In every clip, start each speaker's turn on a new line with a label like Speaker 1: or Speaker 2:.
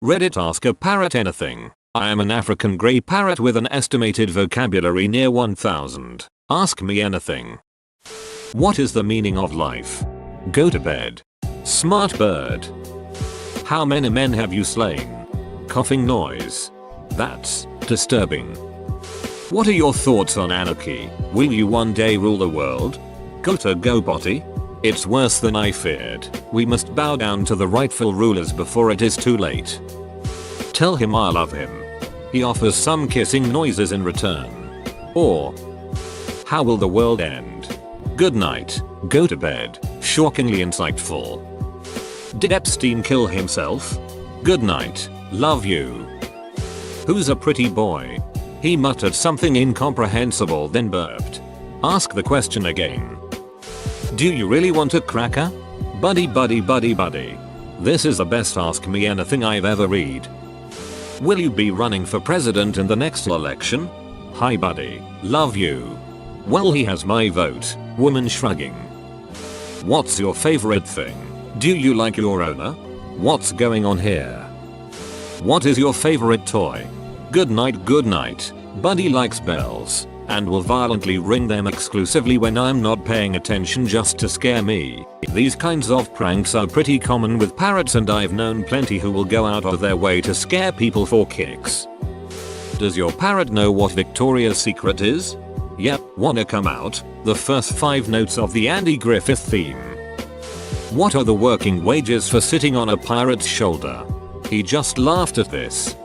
Speaker 1: Reddit ask a parrot anything. I am an African grey parrot with an estimated vocabulary near 1000. Ask me anything. What is the meaning of life? Go to bed. Smart bird. How many men have you slain? Coughing noise. That's disturbing. What are your thoughts on anarchy? Will you one day rule the world? Go body. It's worse than I feared. We must bow down to the rightful rulers before it is too late. Tell him I love him. He offers some kissing noises in return. Or, how will the world end? Good night. Go to bed. Shockingly insightful. Did Epstein kill himself? Good night. Love you. Who's a pretty boy? He muttered something incomprehensible then burped. Ask the question again. Do you really want a cracker? Buddy. This is the best Ask Me Anything I've ever read. Will you be running for president in the next election? Hi buddy. Love you. Well, he has my vote. Woman shrugging. What's your favorite thing? Do you like your owner? What's going on here? What is your favorite toy? Good night. Buddy likes bells and will violently ring them exclusively when I'm not paying attention just to scare me. These kinds of pranks are pretty common with parrots, and I've known plenty who will go out of their way to scare people for kicks. Does your parrot know what Victoria's Secret is? Yep, wanna come out? The first 5 notes of the Andy Griffith theme. What are the working wages for sitting on a parrot's shoulder? He just laughed at this.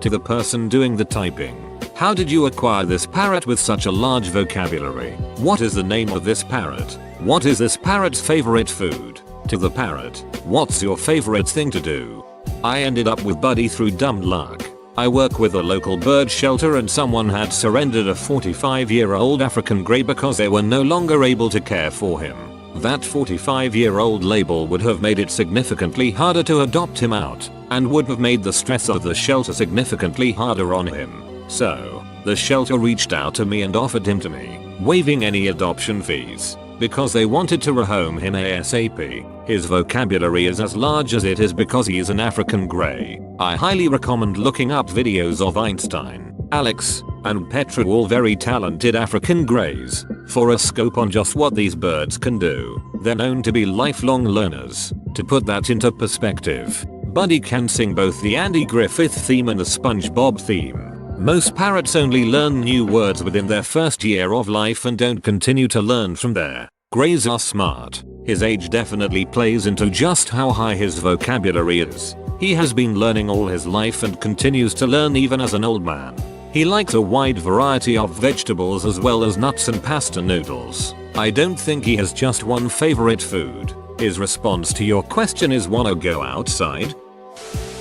Speaker 1: To the person doing the typing. How did you acquire this parrot with such a large vocabulary? What is the name of this parrot? What is this parrot's favorite food? To the parrot. What's your favorite thing to do? I ended up with Buddy through dumb luck. I work with a local bird shelter, and someone had surrendered a 45-year-old African grey because they were no longer able to care for him. That 45-year-old label would have made it significantly harder to adopt him out, and would have made the stress of the shelter significantly harder on him. So, the shelter reached out to me and offered him to me, waiving any adoption fees, because they wanted to rehome him ASAP. His vocabulary is as large as it is because he is an African grey. I highly recommend looking up videos of Einstein, Alex, and Petra, all very talented African greys, for a scope on just what these birds can do. They're known to be lifelong learners. To put that into perspective, Buddy can sing both the Andy Griffith theme and the SpongeBob theme. Most parrots only learn new words within their first year of life and don't continue to learn from there. Greys are smart. His age definitely plays into just how high his vocabulary is. He has been learning all his life and continues to learn even as an old man. He likes a wide variety of vegetables as well as nuts and pasta noodles. I don't think he has just one favorite food. His response to your question is, wanna go outside?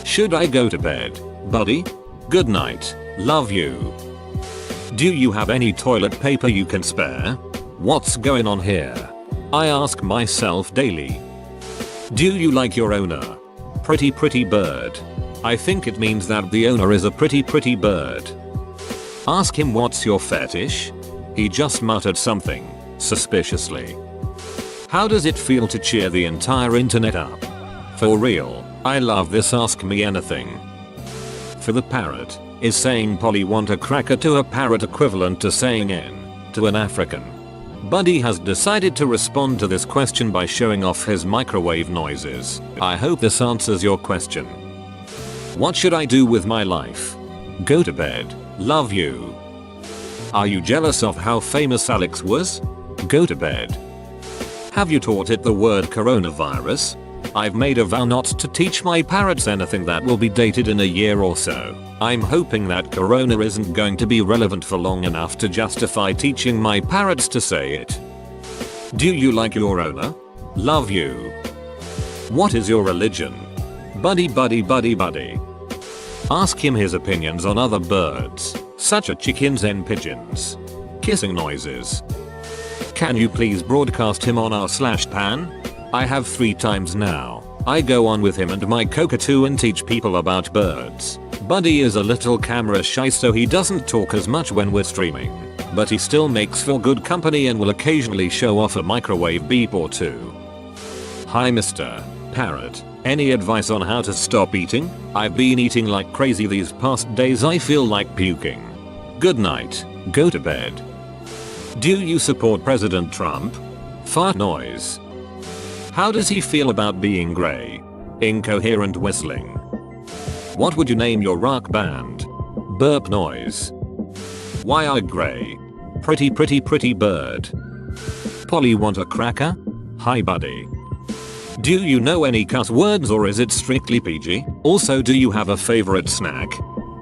Speaker 1: Should I go to bed, buddy? Good night. Love you. Do you have any toilet paper you can spare? What's going on here? I ask myself daily. Do you like your owner? Pretty bird. I think it means that the owner is a pretty bird. Ask him what's your fetish? He just muttered something, suspiciously. How does it feel to cheer the entire internet up? For real, I love this Ask Me Anything. For the parrot. Is saying Polly want a cracker to a parrot equivalent to saying N to an African? Buddy has decided to respond to this question by showing off his microwave noises. I hope this answers your question. What should I do with my life? Go to bed. Love you. Are you jealous of how famous Alex was? Go to bed. Have you taught it the word coronavirus? I've made a vow not to teach my parrots anything that will be dated in a year or so. I'm hoping that corona isn't going to be relevant for long enough to justify teaching my parrots to say it. Do you like your owner? Love you. What is your religion? Buddy. Ask him his opinions on other birds, such as chickens and pigeons. Kissing noises. Can you please broadcast him on r/pan? I have 3 times now. I go on with him and my cockatoo and teach people about birds. Buddy is a little camera shy, so he doesn't talk as much when we're streaming. But he still makes for good company and will occasionally show off a microwave beep or two. Hi Mr. Parrot. Any advice on how to stop eating? I've been eating like crazy these past days. I feel like puking. Good night. Go to bed. Do you support President Trump? Fart noise. How does he feel about being grey? Incoherent whistling. What would you name your rock band? Burp noise. Why are grey? Pretty bird. Polly want a cracker? Hi buddy. Do you know any cuss words or is it strictly PG? Also, do you have a favorite snack?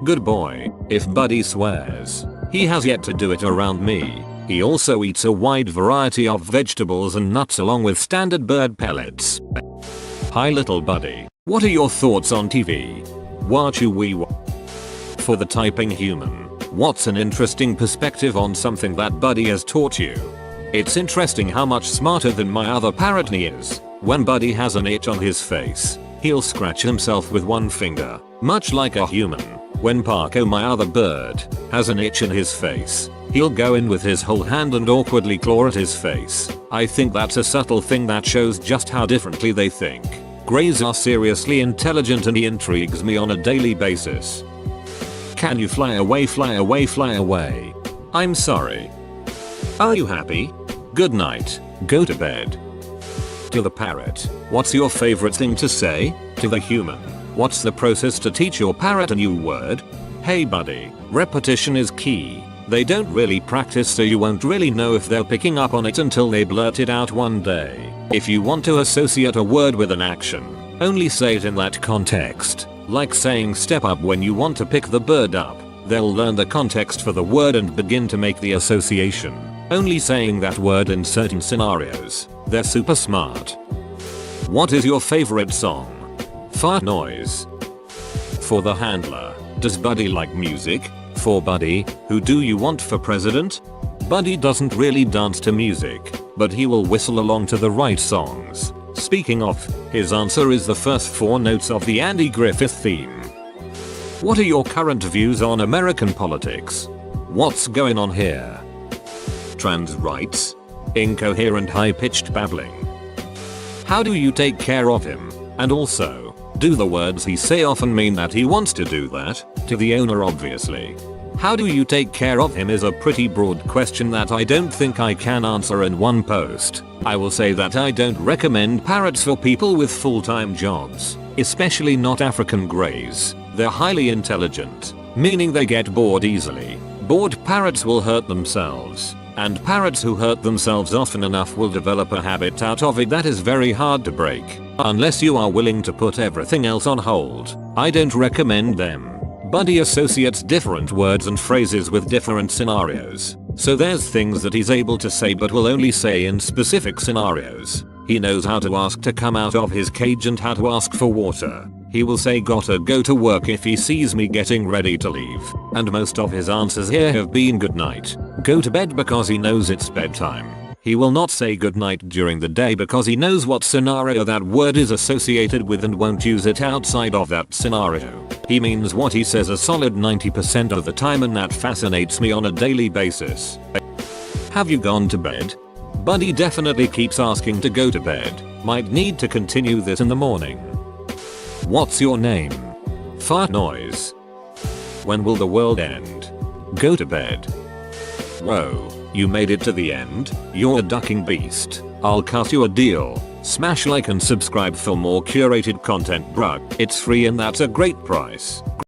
Speaker 1: Good boy. If buddy swears. He has yet to do it around me. He also eats a wide variety of vegetables and nuts along with standard bird pellets. Hi little buddy. What are your thoughts on TV? Watch you we For the typing human. What's an interesting perspective on something that buddy has taught you? It's interesting how much smarter than my other parrot he is. When buddy has an itch on his face, he'll scratch himself with one finger, much like a human. When Parko, my other bird, has an itch in his face, he'll go in with his whole hand and awkwardly claw at his face. I think that's a subtle thing that shows just how differently they think. Greys are seriously intelligent and he intrigues me on a daily basis. Can you fly away, fly away, fly away? I'm sorry. Are you happy? Good night. Go to bed. To the parrot. What's your favorite thing to say? To the human. What's the process to teach your parrot a new word? Hey buddy. Repetition is key. They don't really practice, so you won't really know if they're picking up on it until they blurt it out one day. If you want to associate a word with an action, only say it in that context. Like saying step up when you want to pick the bird up. They'll learn the context for the word and begin to make the association. Only saying that word in certain scenarios. They're super smart. What is your favorite song? Fart noise. For the handler. Does Buddy like music? For Buddy, who do you want for president? Buddy doesn't really dance to music, but he will whistle along to the right songs. Speaking of, his answer is the first 4 notes of the Andy Griffith theme. What are your current views on American politics? What's going on here? Trans rights? Incoherent high-pitched babbling. How do you take care of him? And also, do the words he say often mean that he wants to do that? To the owner obviously. How do you take care of him is a pretty broad question that I don't think I can answer in one post. I will say that I don't recommend parrots for people with full-time jobs, especially not African greys. They're highly intelligent, meaning they get bored easily. Bored parrots will hurt themselves, and parrots who hurt themselves often enough will develop a habit out of it that is very hard to break. Unless you are willing to put everything else on hold, I don't recommend them. Buddy associates different words and phrases with different scenarios. So there's things that he's able to say but will only say in specific scenarios. He knows how to ask to come out of his cage and how to ask for water. He will say gotta go to work if he sees me getting ready to leave. And most of his answers here have been good night. Go to bed because he knows it's bedtime. He will not say goodnight during the day because he knows what scenario that word is associated with and won't use it outside of that scenario. He means what he says a solid 90% of the time, and that fascinates me on a daily basis. Have you gone to bed? Buddy definitely keeps asking to go to bed. Might need to continue this in the morning. What's your name? Fart noise. When will the world end? Go to bed. Whoa. You made it to the end? You're a ducking beast. I'll cut you a deal. Smash like and subscribe for more curated content, bruh. It's free and that's a great price.